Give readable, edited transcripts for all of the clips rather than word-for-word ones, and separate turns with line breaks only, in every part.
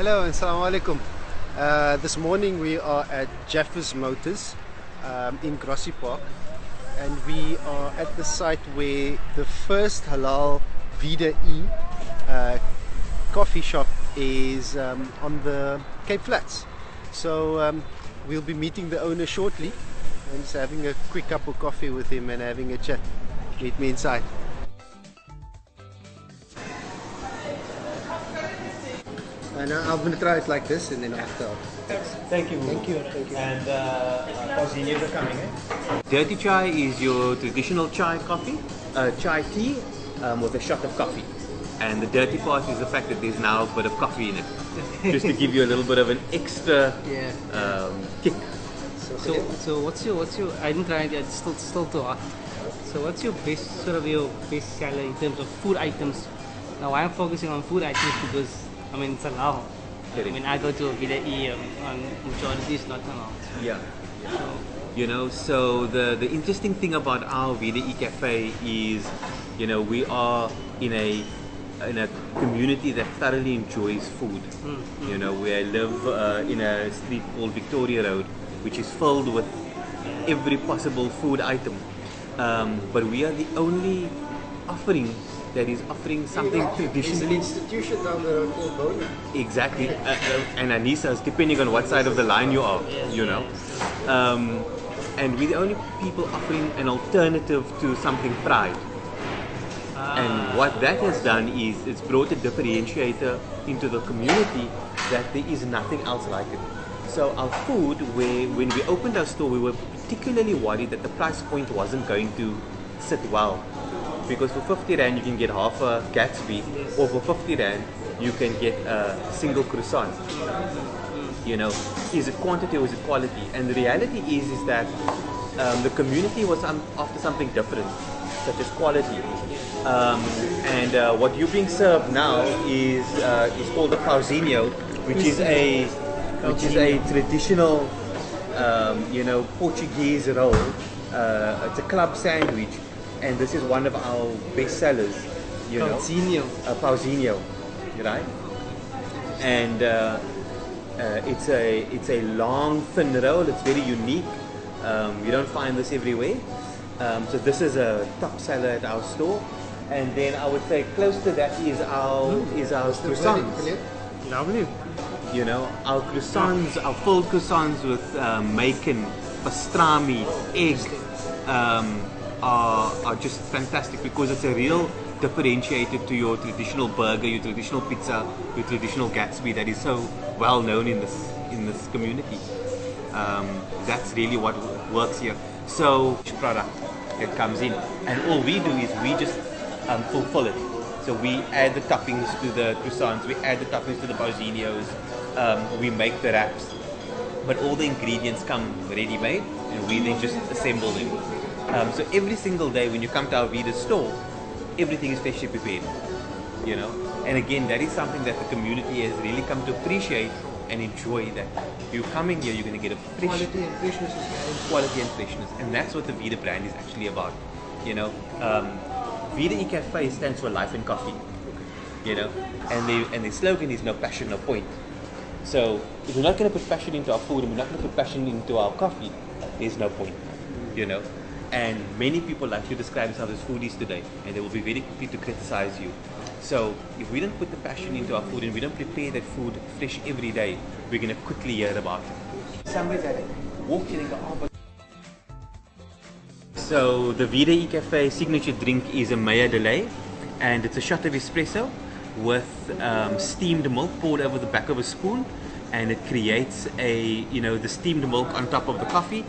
Hello and Assalamu alaikum. This morning we are at Jaffers Motors in Grassy Park, and we are at the site where the first Halaal Vida-E coffee shop is on the Cape Flats. So we'll be meeting the owner shortly and just having a quick cup of coffee with him and having a chat. Meet me inside. And I'm going to try it like this, and then after.
Thank you.
Thank you. Thank you.
And Pausinias are coming, Dirty chai is your traditional chai coffee, chai tea with a shot of coffee. And the dirty part is the fact that there's now a bit of coffee in it, just to give you a little bit of an extra kick.
So what's your? I didn't try it yet. It's still too hot. So what's your best best seller in terms of food items? Now I'm focusing on food items because it's halal. I go to a Vida-E on majority is not halal.
Yeah. So the interesting thing about our Vida-E cafe is, we are in a community that thoroughly enjoys food. We live in a street called Victoria Road, which is filled with every possible food item. But we are the only offering that is offering something traditional.
There's an institution down the road called Bona.
Exactly, and Anissa's, depending on what side of the line you are, and we're the only people offering an alternative to something fried. And what that has done is it's brought a differentiator into the community that there is nothing else like it. So our food, when we opened our store, we were particularly worried that the price point wasn't going to sit well. Because for 50 Rand you can get half a Gatsby, or for 50 Rand you can get a single croissant. Is it quantity or is it quality? And the reality is that the community was after something different, such as quality. And what you're being served now is called a pauzinho, which is a traditional Portuguese roll. It's a club sandwich. And this is one of our best sellers, Pauzinho, right? And it's a long, thin roll. It's very unique. You don't find this everywhere. So this is a top seller at our store. And then I would say close to that is our croissants.
Lovely.
Our croissants, our filled croissants with bacon, pastrami, egg. Are just fantastic because it's a real differentiator to your traditional burger, your traditional pizza, your traditional Gatsby that is so well known in this community. That's really what works here. So each product that comes in, and all we do is we just fulfill it. So we add the toppings to the croissants, we add the toppings to the pauzinhos, we make the wraps, but all the ingredients come ready-made, and we then just assemble them. So every single day when you come to our Vida store, everything is freshly prepared, And again, that is something that the community has really come to appreciate and enjoy. That you coming here, you're going to get a
Quality and freshness is
quality and freshness, and that's what the Vida brand is actually about. Vida-E Cafe stands for life and coffee, and their slogan is no passion, no point. So if we're not going to put passion into our food and we're not going to put passion into our coffee, there's no point, And many people like to describe themselves as foodies today, and they will be very quick to criticize you. So if we don't put the passion into our food and we don't prepare that food fresh every day, we're going to quickly hear about it. Somebody that walked in and go, but... So the Vida-E Cafe signature drink is a Maya Delay, and it's a shot of espresso with steamed milk poured over the back of a spoon, and it creates the steamed milk on top of the coffee,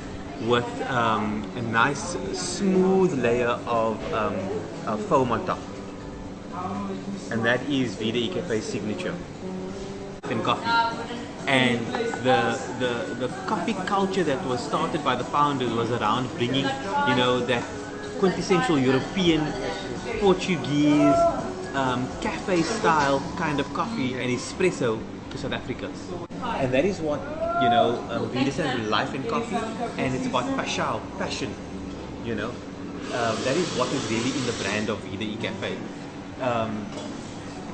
with a nice smooth layer of foam on top, and that is Vida-E Cafe's signature in coffee. And the coffee culture that was started by the founders was around bringing that quintessential European, Portuguese, cafe style kind of coffee and espresso to South Africa. And that is what Vida says, life in coffee, and it's about passion. That is what is really in the brand of Vida-E Cafe.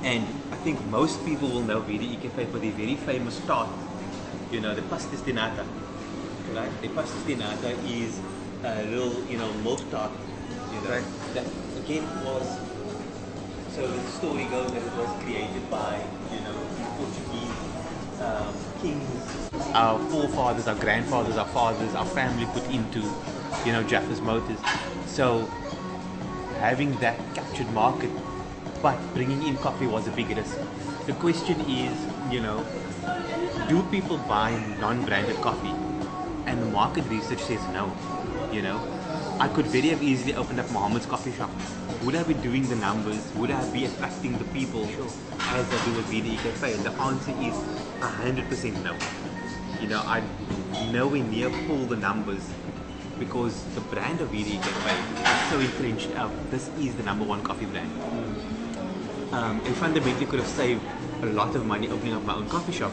And I think most people will know Vida-E Cafe for the very famous tart, you know, the pastis di nata, right? The pastis di nata is a little, you know, milk tart, you know,
Right.
that again was, so the story goes that it was created by, you know, Portuguese kings, our forefathers, our grandfathers, our fathers, our family put into, you know, Jaffa's Motors. So having that captured market, but bringing in coffee was a big risk. The question is, you know, do people buy non-branded coffee? And the market research says no. You know, I could very have easily opened up Mohammed's coffee shop. Would I be doing the numbers? Would I be attracting the people as I do with Vida-E Cafe? And the answer is 100% no. You know, I'd nowhere near pull the numbers because the brand of Vida-E Cafe is so entrenched out. This is the #1 coffee brand. And fundamentally could have saved a lot of money opening up my own coffee shop,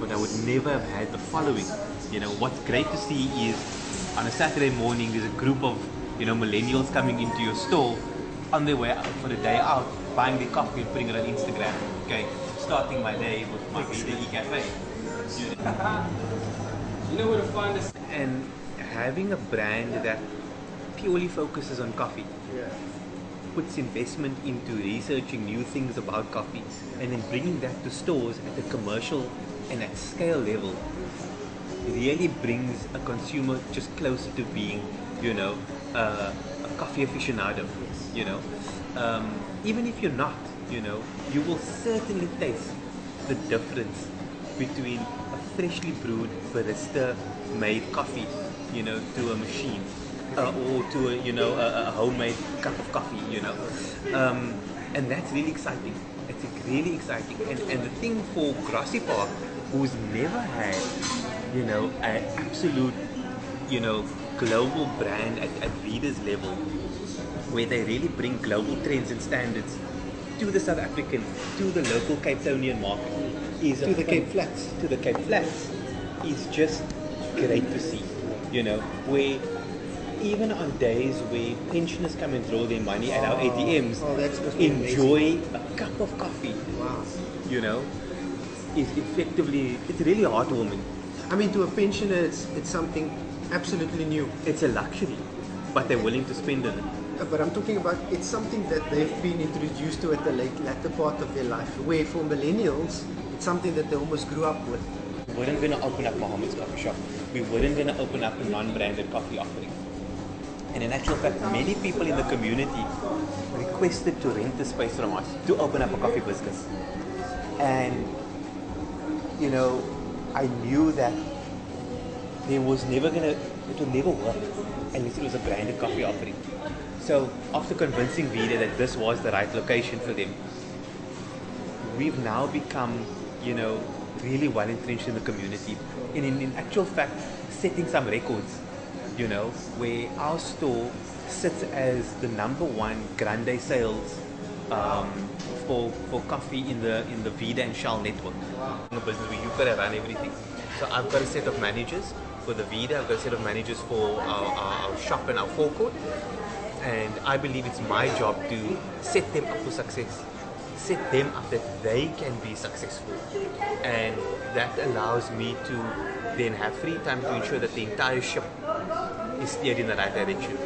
but I would never have had the following. You know, what's great to see is on a Saturday morning there's a group of, you know, millennials coming into your store on their way out for the day out, buying their coffee and putting it on Instagram. Okay, starting my day with my Vida-E Cafe.
You know where to find us.
And having a brand that purely focuses on coffee, puts investment into researching new things about coffee, and then bringing that to stores at a commercial and at scale level really brings a consumer just closer to being, you know, a coffee aficionado. You know, even if you're not, you know, you will certainly taste the difference between a freshly brewed barista made coffee, you know, to a machine. Or to a, you know, a homemade cup of coffee, you know, and that's really exciting. It's really exciting, and the thing for Grassy Park, who's never had, you know, an absolute, you know, global brand at Vida's level, where they really bring global trends and standards to the South African, to the local Cape Townian market, is
To the Cape Flats.
to the Cape Flats, is just great to see, you know, where even on days where pensioners come and draw their money at our ATMs,
that's must be
enjoy a cup of coffee,
Wow.
you know, is effectively, it's really heartwarming.
I mean, to a pensioner, it's something absolutely new.
It's a luxury, but they're willing to spend on it.
But I'm talking about it's something that they've been introduced to at the latter part of their life. Where for millennials, it's something that they almost grew up with.
We weren't going to open up Mohammed's coffee shop. We weren't going to open up a non-branded coffee offering. And in actual fact, many people in the community requested to rent the space from us to open up a coffee business. And, you know, I knew that it would never work unless it was a branded coffee offering. So after convincing Vida that this was the right location for them, we've now become, you know, really well entrenched in the community. And in actual fact, setting some records, you know, where our store sits as the #1 grande sales for coffee in the Vida and Shell network. In the business where you've got to run everything. So I've got a set of managers for the Vida, I've got a set of managers for our shop and our forecourt, and I believe it's my job to set them up for success. Set them up that they can be successful, and that allows me to then have free time to ensure that the entire ship is steered in the right direction,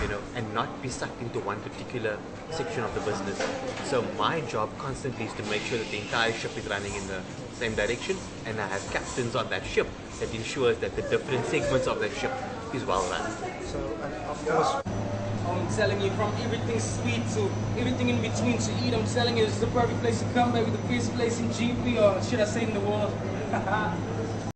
you know, and not be sucked into one particular section of the business. So my job constantly is to make sure that the entire ship is running in the same direction, and I have captains on that ship that ensures that the different segments of that ship is well run.
So, of course,
I'm telling you, from everything sweet to everything in between to eat, I'm telling you, it's the perfect place to come, baby. The best place in GP, or should I say in the world.